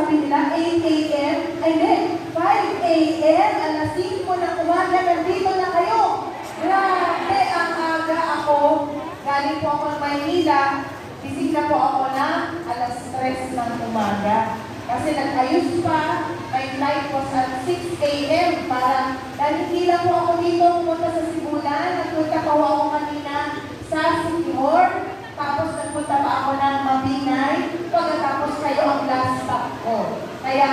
sabi nila 8 a.m. Ay, hindi, 5 a.m. Alas 5 ng umaga, nandito na kayo. Grabe, ang aga ako. Galing po ako ng Maynila. Gising na po ako na alas 3 ng umaga. Kasi nag-ayos pa, my flight was at 6 a.m. Para, dahil hindi lang po ako dito pumunta sa Sibulan. Nagpunta po ako kanina sa Sikihor. Tapos nagpunta pa ako ng Mabinay. Pagkatapos kayo ang last stop ko. Kaya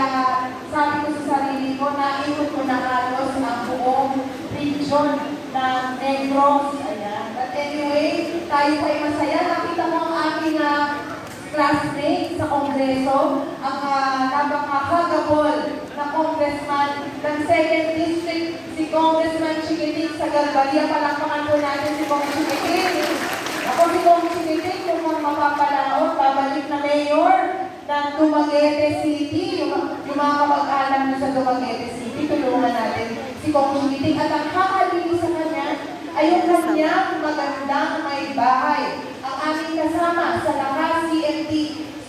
sabi ko sa sarili ko, naikot ko na halos ang buong region ng Negros. Ayan. But anyway, tayo pa ay masaya. Nakita mo ang aking classmate sa Kongreso, ang napakahagabol na congressman ng 2nd District, si Congressman Chiquitic sa Galvaria. Palakpakan po natin si Kong Chiquitic. Ako si Kong Chiquitic, kung mapapalaot, babalik na mayor ng Dumaguete City. Yung mga kapag-alam nyo sa Dumaguete City, tulungan natin si Kong Chiquitic. At ang kakalinis sa kanya ay yung kanyang magandang may bahay. Ang aming kasama sa Lakas CMT,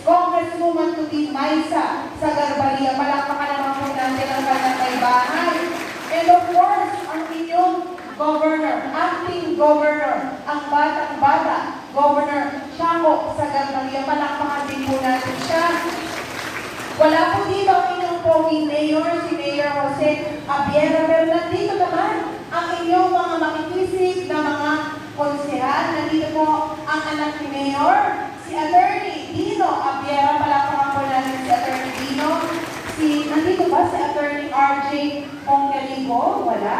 Congresswoman Tuti Maisa sa Garbalia. Palakpakan naman po natin ang kanyang may bahay. And of course, ang inyong governor, acting governor, ang batang-bata, Governor Shaco sa Garbalia. Palakpakan din po natin siya. Wala po dito ang inyong poging mayor, si Mayor Jose Abiera, pero nandito naman ang inyong mga makikisig na mga konsehal. Nandito po ang anak ni Mayor, si Attorney Dino Abiera. Palakpakan po natin si Attorney Dino. Nandito ba si Attorney RJ Pongkeligo? Wala.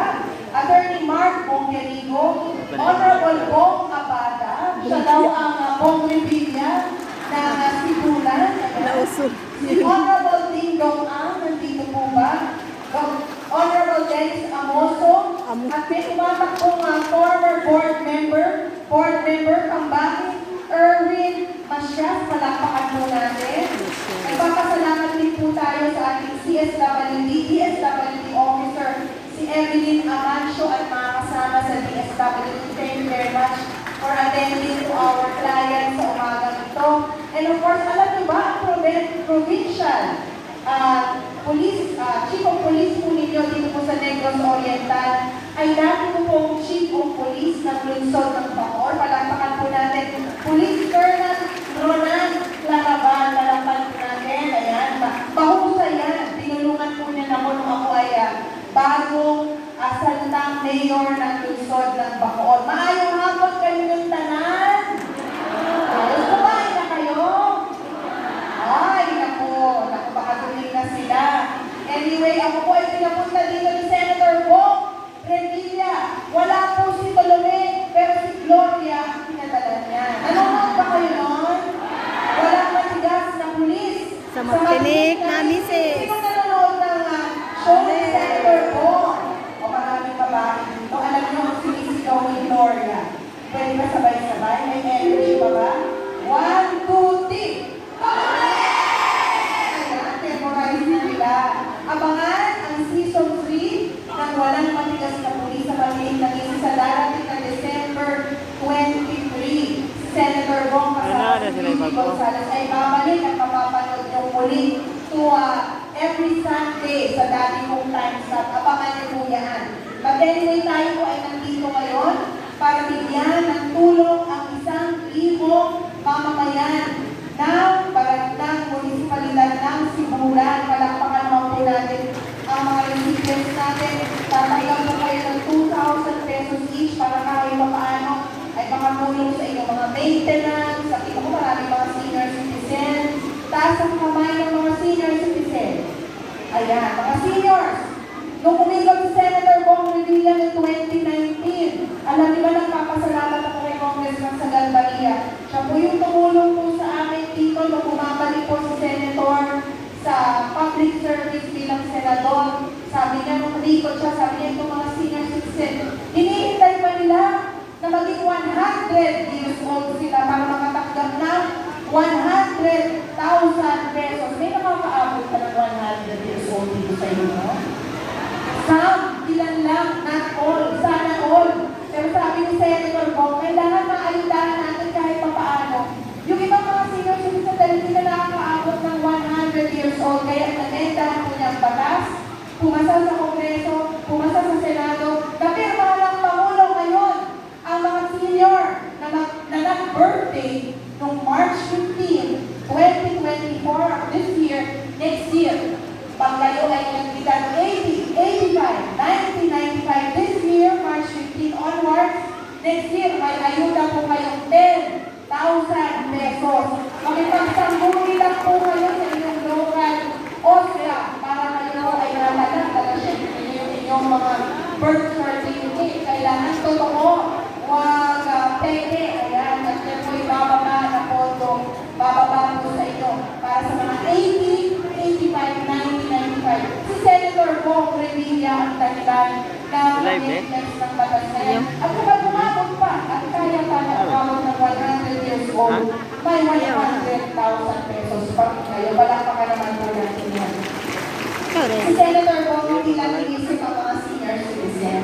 Attorney Mark Pongkeligo. Honorable Bong Abada. Siya daw ang Bong Revilla ng Sibulan. Si Honorable Ding Dong Ang. Nandito po ba? Honorable Dennis Amoso. At may tumatakbong former board member Kambaki Erwin Masyas. Palakpakan po natin. Nagpapasalamat din po tayo sa ating DSWD officer, si Evelyn Amancio at mga kasama sa DSWD. Thank you very much for attending to our client sa umagang ito. And of course, alam niyo ba, ang provincial Chief of Police po ninyo dito po sa Negros Oriental ay dati po pong Chief of Police ng Lungsod ng Bacoor. Palakpakan po natin, Police Colonel Ronan Laraban. Palakpakan po natin. Ayan, mahusay yan. Tinulungan po niya na nung ako ay bagong saltang mayor ng Lungsod ng Bacoor. Maayong hapon kayo ng tanan. Ayos po ba? Na kayo? Ay, naku, baka na sila. Anyway, ako po ay pinapunta dito ni Senator Bong Revilla. Wala po si Tolome, pero si Gloria ang pinadala niya. Nanonood ba kayo noon? Walang matigas na pulis. Sa Magtinik na misis. Sino nanonood ng show ni Senator Bong? O maraming babae dito. Alam niyo ang sinisigaw ni Gloria. Pwede ba sabay-sabay? May energy ba ba? 1, 2, 3. Abangan ang Season 3 ng Walang Matigas na Pulis sa pagiging sa darating na December 23. Si Senator Bong kasama si Luigi Gonzales ay babalik at mapapanood yung muli to every Sunday sa dati kong time slot. Abangan niyo po yan. But anyway, tayo po ay nandito ngayon para bigyan ng tulong ang 1,000 mamamayan ng Barangay Munisipalidad ng Sibulan. Palakpakan naman po natin ang mga recipients natin. Tatanggap po kayo ng 2,000 pesos each para kahit paano ay makatulong sa inyong mga maintenance. Sa ito ko maraming mga senior citizen. Taas ang kamay ng mga senior citizen. Ayan, mga seniors. Nung umigap si Senator Bong Revilla ng 2019, alam niyo ba nagpapasalamat ako kay Congressman sa Galvaria. Siya po yung tumulong po sa amin dito nung bumabalik po si Senator sa public service bilang senador. Sabi niya, nung umikot siya, sabi niya itong mga senior citizen, hinihintay pa nila na maging 100 years old sila para makatanggap ng 100,000 pesos. May nakakaabot ka ng 100 years old dito sa inyo? Some, ilan lang, not all, sana all. Pero sabi ni Senator Bong, kailangan maayudahan natin kahit papaano. Yung ibang mga senior citizen dahil hindi na nakakaabot ng 100 years old, kaya sa Kongreso, pumasa sa Senado, napirma ng Pangulo ngayon ang mga senior na nag-birthday noong March 15, 2024 of this year, next year. Pag kayo ay nagbigan 80, 85, 90, 95 this year, March 15 onwards, next year may ayuda po kayong 10,000 pesos. Makipagsangguni lang po kayo sa inyong local OSRA para kayo ay nalalang yung inyong mga birth certificate. Kailangan totoo, huwag peke. Ayan, at yan po ibababa na pondo, bababa po sa inyo para sa mga 80, 85, 90, 95. Si Senator Bong Revilla ang dahilan ng maintenance ng batas na yan. At kapag umabot pa at kaya pa na umabot ng 100 years old, may 100,000 pesos pa kayo. Wala pa ka naman po natin yan. Si Senator Bong hindi lang inisip ang mga senior citizen.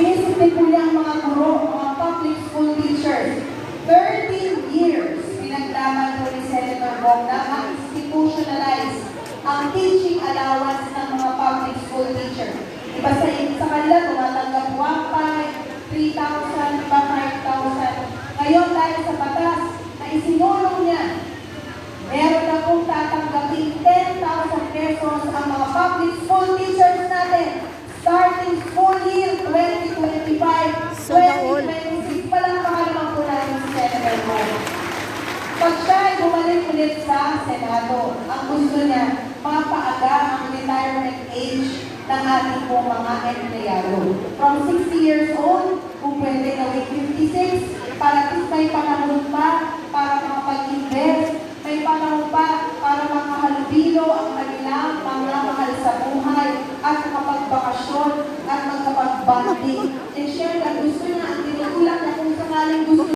Inisip din po niya ang mga guro, mga public school teachers. 13 years pinaglaban po ni Senator Bong na ma-institutionalize ang teaching allowance ng mga public school teachers. Iba sa kanila, tumatanggap 1,500, 3,000, iba 5,000. Ngayon, dahil sa batas na isinulong niya, meron na kong tatanggapin 10,000 pesos ang mga public school teachers natin. Starting school year 2025, So, all. 2026, palangpakan naman po natin si Senator Bong. Pag siya ay bumalik ulit sa Senado, ang gusto niya, mapaaga ang retirement age ng ating pong mga empleyado. From 60 years old, kung pwede gawin 56, para at least may panahon pa